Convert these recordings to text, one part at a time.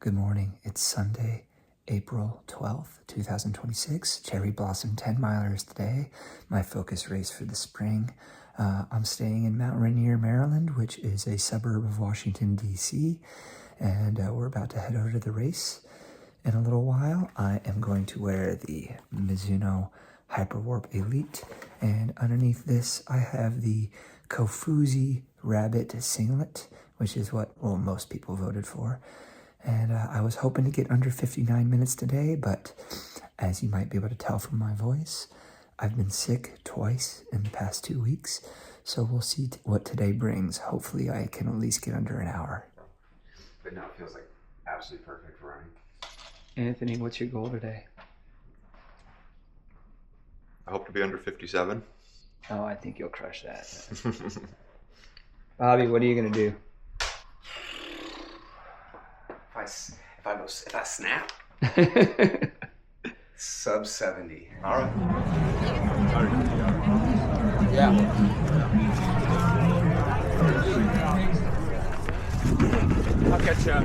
Good morning. It's Sunday, April 12th, 2026. Cherry Blossom 10 milers today. My focus race for the spring. I'm staying in Mount Rainier, Maryland, which is a suburb of Washington, D.C. And we're about to head over to the race in a little while. I am going to wear the Mizuno Hyperwarp Elite. And underneath this, I have the Kofuzi Rabbit Singlet, which is what, well, most people voted for. And I was hoping to get under 59 minutes today, but as you might be able to tell from my voice, I've been sick twice in the past 2 weeks, so we'll see what today brings. Hopefully I can at least get under an hour. But no, it feels like absolutely perfect for running. Anthony, what's your goal today? I hope to be under 57. Oh, I think you'll crush that. Bobby, what are you going to do? If I snap, sub 70. All right. Yeah. I'll catch you up.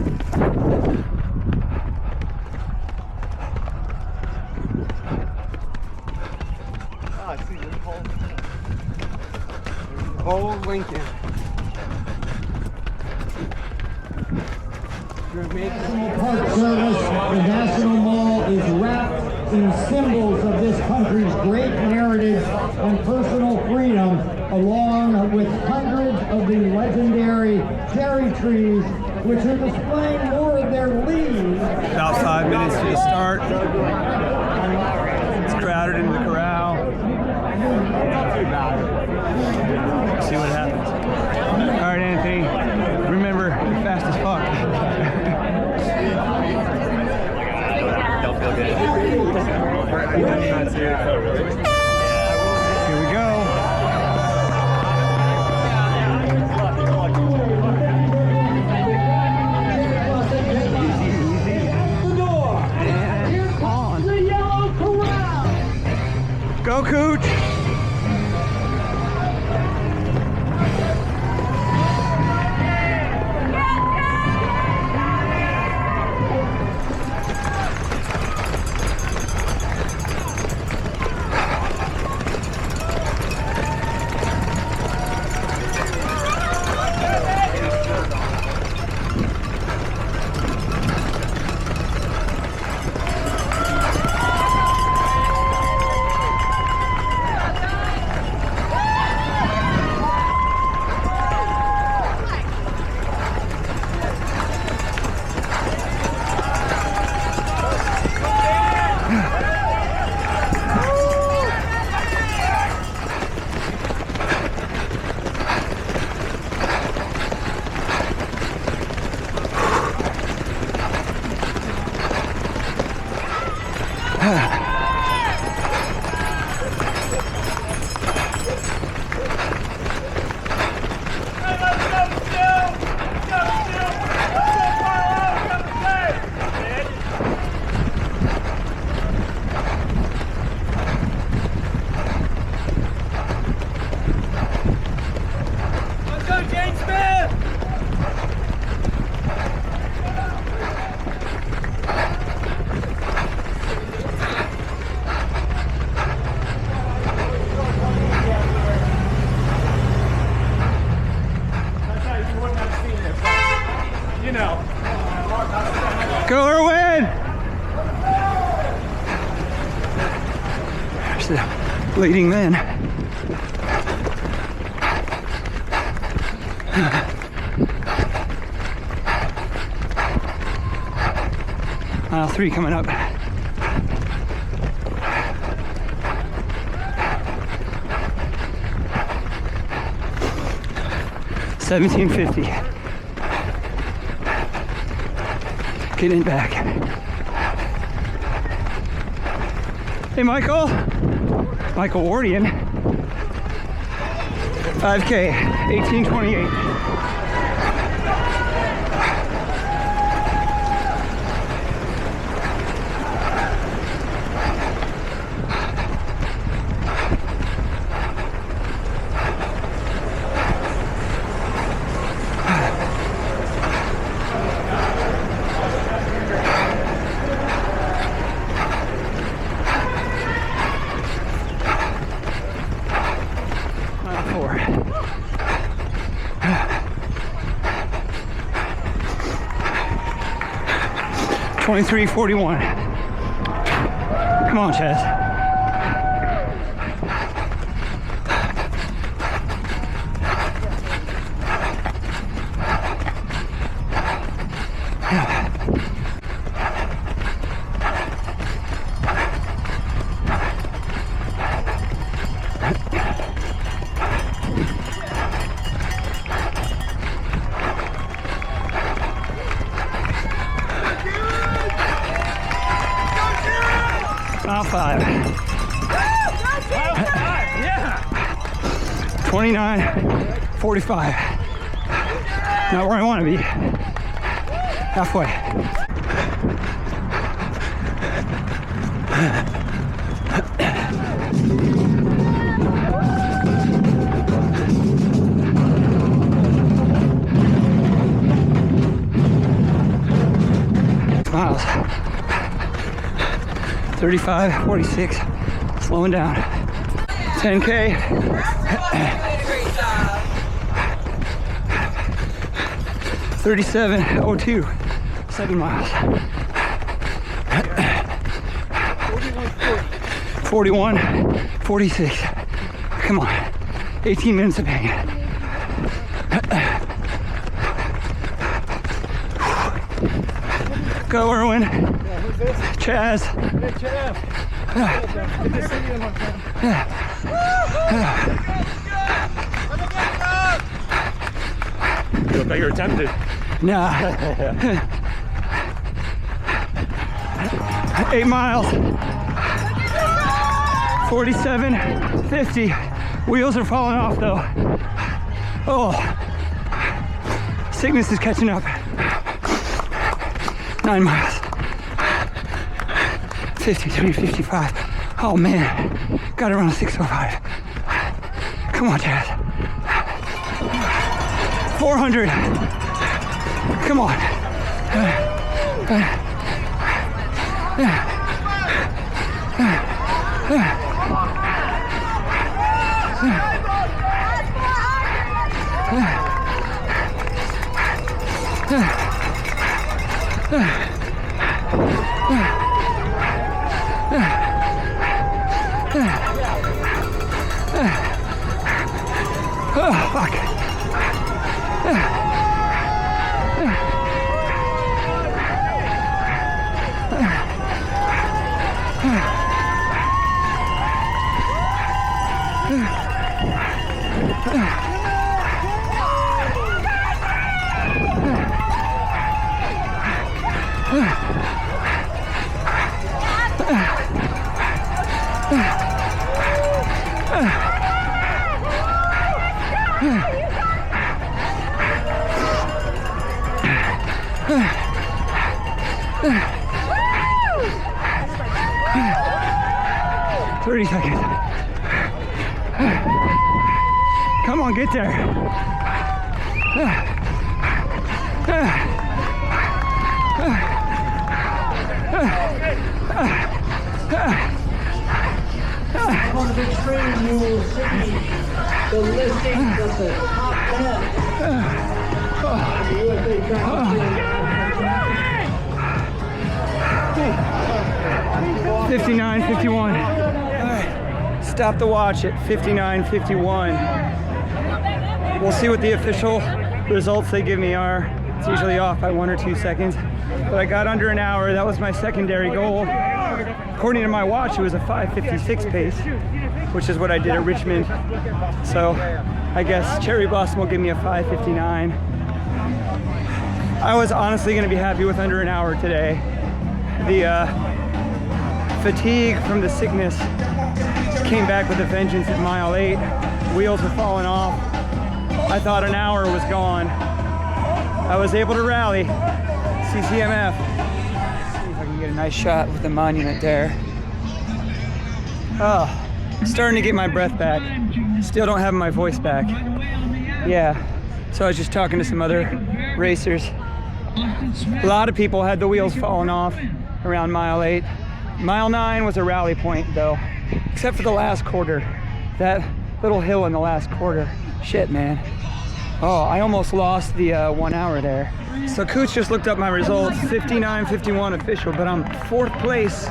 Oh, I see Lincoln. Oh, Lincoln. National Park Service, the National Mall is wrapped in symbols of this country's great heritage and personal freedom, along with hundreds of the legendary cherry trees, which are displaying more of their leaves. About 5 minutes to the start. It's crowded into the corral. See what happens. All right, Anthony. Remember, you're fast as fuck. Don't feel good. Here we go. And on. Go, Cooch. Go, Erwin! There's the leading man. Mile 3 coming up. $17.50. Getting back. Hey, Michael. Michael Wardian. 5K, 18:28. 23:41. Come on, Chaz. Mile 5. Yeah. 29:45. Not where I want to be. Halfway. Miles. 35:46. Slowing down. 10K. 37:02. 7 miles. 41:46. Come on. 18 minutes of pain. Go, Erwin. Chaz. You look like you're tempted. Nah. 8 miles. 47:50. Wheels are falling off though. Oh. Sickness is catching up. 9 miles. 53:55. Oh man. Gotta run a 6:05. Come on, Chad. 400. Come on. 30 seconds. Come on, get there. 59:51. Stop the watch at 59:51. We'll see what the official results they give me are. It's usually off by 1 or 2 seconds, but I got under an hour. That was my secondary goal. According to my watch, it was a 5:56 pace, which is what I did at Richmond. So I guess Cherry Blossom will give me a 5:59. I was honestly going to be happy with under an hour today. The fatigue from the sickness came back with a vengeance at mile 8. Wheels were falling off. I thought an hour was gone. I was able to rally. CCMF. See if I can get a nice shot with the monument there. Oh, starting to get my breath back. Still don't have my voice back. Yeah, so I was just talking to some other racers. A lot of people had the wheels falling off around mile 8. Mile 9 was a rally point though, except for the last quarter. That little hill in the last quarter. Shit, man. Oh, I almost lost the 1 hour there. So Cooch just looked up my results, 59.51 official, but I'm 4th place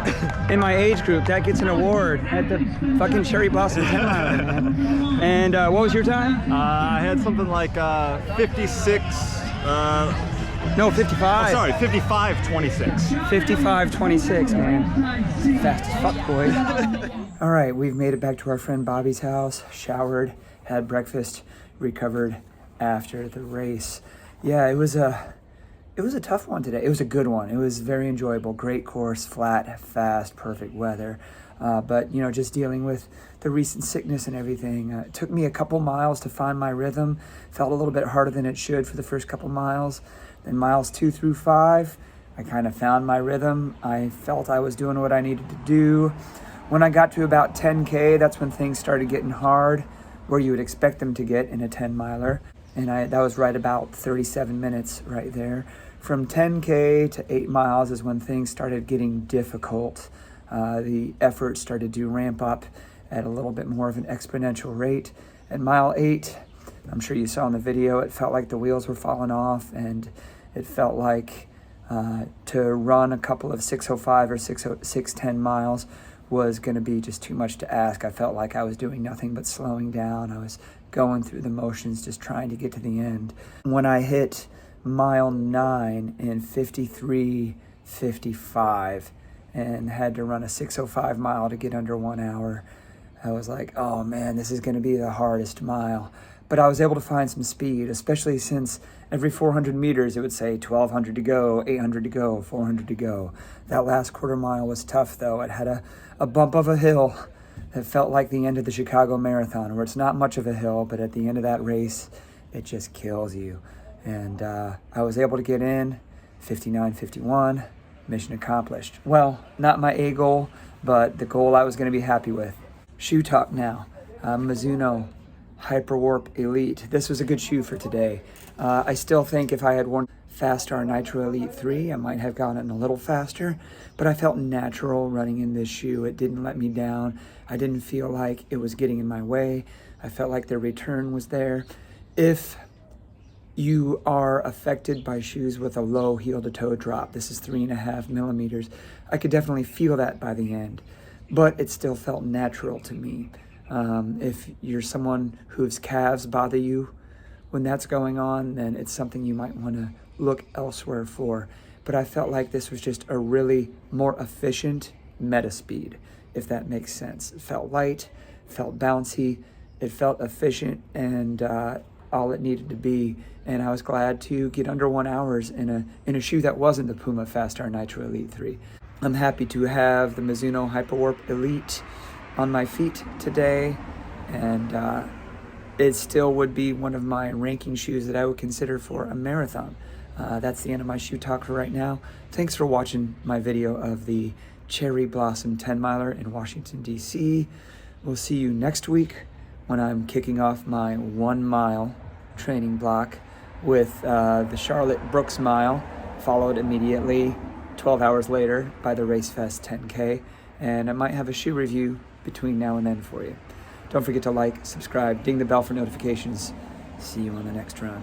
in my age group. That gets an award at the fucking Cherry Blossom 10 mile, man. And what was your time? I had something like 56. No, 55. Oh, sorry, 55.26. 55.26, man. Fast as fuck, boy. All right, we've made it back to our friend Bobby's house, showered, had breakfast, recovered after the race. Yeah, it was a tough one today. It was a good one. It was very enjoyable. Great course, flat, fast, perfect weather. But, you know, just dealing with the recent sickness and everything. It took me a couple miles to find my rhythm. Felt a little bit harder than it should for the first couple miles. Then miles 2 through 5, I kind of found my rhythm. I felt I was doing what I needed to do. When I got to about 10K, that's when things started getting hard, where you would expect them to get in a 10 miler. And that was right about 37 minutes right there. From 10K to 8 miles is when things started getting difficult. The effort started to ramp up at a little bit more of an exponential rate. At mile 8, I'm sure you saw in the video, it felt like the wheels were falling off, and it felt like to run a couple of 6:05 or 6:10 miles was going to be just too much to ask. I felt like I was doing nothing but slowing down. I was going through the motions, just trying to get to the end. When I hit mile 9 in 53:55 and had to run a 6:05 mile to get under 1 hour, I was like, oh man, this is going to be the hardest mile. But I was able to find some speed, especially since every 400 meters it would say 1,200 to go, 800 to go, 400 to go. That last quarter mile was tough though. It had a bump of a hill that felt like the end of the Chicago Marathon, where it's not much of a hill, but at the end of that race, it just kills you. And I was able to get in 59:51, mission accomplished. Well, not my A goal, but the goal I was going to be happy with. Shoe talk now. Mizuno Hyperwarp Elite. This was a good shoe for today. I still think if I had worn Fastar Nitro Elite 3, I might have gotten a little faster, but I felt natural running in this shoe. It didn't let me down. I didn't feel like it was getting in my way. I felt like the return was there. If you are affected by shoes with a low heel to toe drop, this is 3.5 millimeters, I could definitely feel that by the end, but it still felt natural to me. If you're someone whose calves bother you when that's going on, then it's something you might want to look elsewhere for. But I felt like this was just a really more efficient meta speed, if that makes sense. It felt light, felt bouncy, it felt efficient, and all it needed to be. And I was glad to get under 1 hour in a shoe that wasn't the Puma Fastar Nitro Elite 3. I'm happy to have the Mizuno Hyperwarp Elite on my feet today, and it still would be one of my ranking shoes that I would consider for a marathon. That's the end of my shoe talk for right now. Thanks for watching my video of the Cherry Blossom 10 miler in Washington, D.C. We'll see you next week when I'm kicking off my 1 mile training block with the Charlotte Brooks mile, followed immediately 12 hours later by the RaceFest 10K, and I might have a shoe review between now and then for you. Don't forget to like, subscribe, ding the bell for notifications. See you on the next run.